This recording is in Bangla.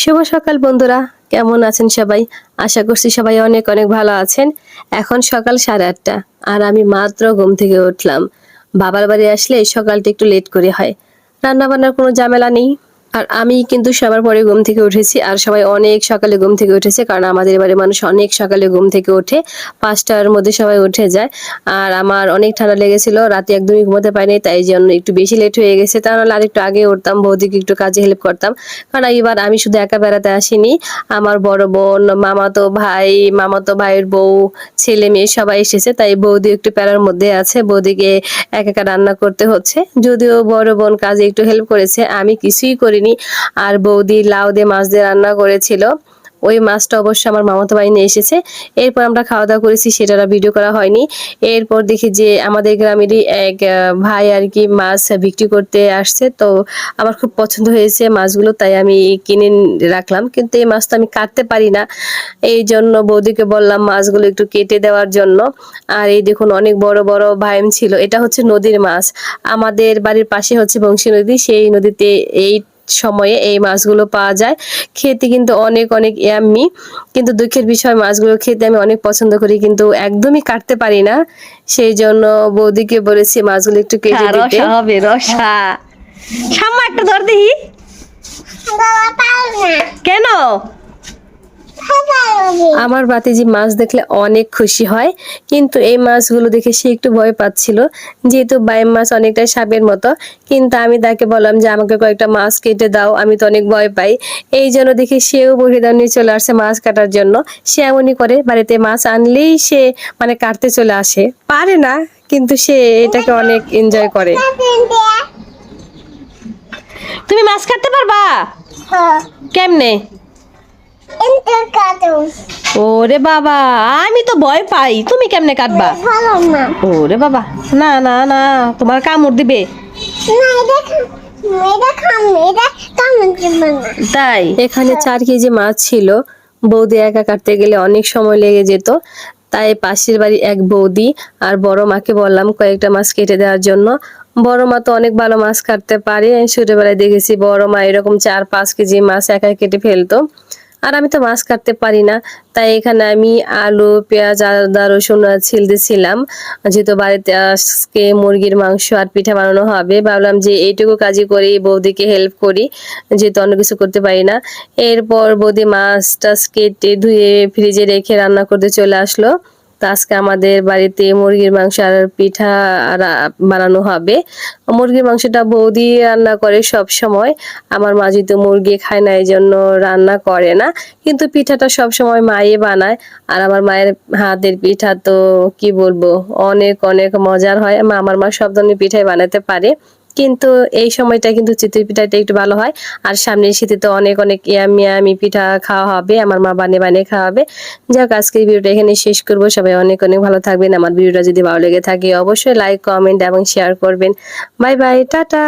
শুভ সকাল বন্ধুরা, কেমন আছেন সবাই? আশা করছি সবাই অনেক অনেক ভালো আছেন। এখন সকাল 8:30 আর আমি মাত্র ঘুম থেকে উঠলাম। বাবার বাড়ি আসলে সকালটা একটু লেট করে হয়, রান্না বান্নার কোনো ঝামেলা নেই। আর আমি কিন্তু সবার পরে ঘুম থেকে উঠেছি, আর সবাই অনেক সকালে ঘুম থেকে উঠেছে, কারণ আমাদের বাড়ির মানুষ অনেক সকালে ঘুম থেকে ওঠে। 5টার মধ্যে সবাই উঠে যায়। আর আমার অনেক ঠান্ডা লেগেছিল, রাতে একদমই ঘুমাতে পারিনি, তাই জন্য একটু বেশি লেট হয়ে গেছে। তা নাহলে আর একটু আগে উঠতাম, বৌদিকে একটু কাজে হেল্প করতাম। কারণ এবার আমি শুধু একা বেড়াতে আসিনি, আমার বড় বোন, মামাতো ভাইয়ের বউ, ছেলে মেয়ে সবাই এসেছে, তাই বৌদি একটু প্যারার মধ্যে আছে। বৌদিকে একা একা রান্না করতে হচ্ছে, যদিও বড় বোন কাজে একটু হেল্প করেছে, আমি কিছুই করিনি। আর বৌদি লাউ দিয়ে মাছ দিয়ে রান্না করেছিল, ওই মাছটা অবশ্য আমার মামাতো ভাই নিয়ে এসেছে। এরপর আমরা খাওয়া দাওয়া করেছি, সেটা আর ভিডিও করা হয়নি। এরপর দেখি যে আমাদের গ্রামেরই এক ভাই আর কি মাছ বিক্রি করতে আসছে, তো আমার খুব পছন্দ হয়েছে মাছগুলো, তাই আমি কিনে রাখলাম। কিন্তু এই মাছটা আমি কাটতে পারি না, এই জন্য বৌদিকে বললাম মাছগুলো একটু কেটে দেওয়ার জন্য। আর এই দেখুন অনেক বড় বড় ভাইম ছিল, এটা হচ্ছে নদীর মাছ। আমাদের বাড়ির পাশে হচ্ছে বংশী নদী, সেই নদীতে এই সময়ে এই মাছগুলো পাওয়া যায়। খেতে কিন্তু অনেক অনেক ইয়াম্মি, কিন্তু দুঃখের বিষয় মাছগুলো খেতে আমি অনেক পছন্দ করি, কিন্তু একদমই কাটতে পারি না। সেই জন্য বৌদিকে বলেছি মাছগুলো একটু কেটে দিতে। রসা হবে রসা। সাম্মা একটা ধর দেখি। কেন? আমার ভাতিজি মাছ দেখলে অনেক খুশি হয়, কিন্তু এই মাছগুলো দেখে সে একটু ভয় পাচ্ছিল, যেহেতু বাইম মাছ অনেকটাই সাপের মতো। কিন্তু আমি তাকে বললাম যে আমাকে কয়েকটা মাছ কেটে দাও, আমি তো অনেক ভয় পাই। এই জন্য দেখি সেও বহিদার নিয়ে চলে আসছে মাছ কাটার জন্য। সে এমনই করে, বাড়িতে মাছ আনলেই সে মানে কাটতে চলে আসে, পারে না, কিন্তু সে এটাকে অনেক এনজয় করে। তুমি মাছ কাটতে পারবা? কেমনে? ওরে বাবা, আমি তো ভয় পাই, তুমি কেমনে কাটবা? ওরে বাবা, না না না, তোমার কামড় দিবে। তাই? এখানে 4 কেজি মাছ ছিল, বৌদি একা কাটতে গেলে অনেক সময় লেগে যেত। তাই পাশের বাড়ি এক বৌদি আর বড় মাকে বললাম কয়েকটা মাছ কেটে দেওয়ার জন্য। বড় মা তো অনেক ভালো মাছ কাটতে পারে, ছোটবেলায় দেখেছি বড় মা এরকম 4-5 কেজি মাছ একা কেটে ফেলতো। আর আমি তো মাছ কাটতে পারি না, তাই এখানে আমি আলু, পেঁয়াজ, আদা, রসুন ছিলতেছিলাম। যেহেতু বাড়িতে আজকে মুরগির মাংস আর পিঠা বানানো হবে, ভাবলাম যে এইটুকু কাজই করি, বৌদিকে হেল্প করি, যেহেতু অন্য কিছু করতে পারি না। এরপর বৌদি মাছ টাছ কেটে ধুয়ে ফ্রিজে রেখে রান্না করতে চলে আসলো। তো আজকে আমাদের বাড়িতে মুরগির মাংস আর পিঠা বানানো হবে। মুরগির মাংসটা বৌদি রান্না করে সব সময়, আমার মা যেহেতু মুরগি খায় না এই জন্য রান্না করে না, কিন্তু পিঠাটা সব সময় মাই বানায়। আর আমার মায়ের হাতের পিঠা তো কি বলবো, অনেক অনেক মজার হয়। আমার মা সব ধরনের পিঠাই বানাতে পারে, কিন্তু এই সময়টা কিন্তু চিতই পিঠাটা একটু ভালো হয়। আর সামনের শীতে তো অনেক অনেক ইয়ামি ইয়ামি পিঠা খাওয়া হবে, আমার মা বানিয়ে বানিয়ে খাওয়াবে। যাক, আজকের ভিডিওটা এখানে শেষ করবো। সবাই অনেক অনেক ভালো থাকবেন। আমার ভিডিওটা যদি ভালো লেগে থাকে অবশ্যই লাইক, কমেন্ট এবং শেয়ার করবেন। Bye bye, tata.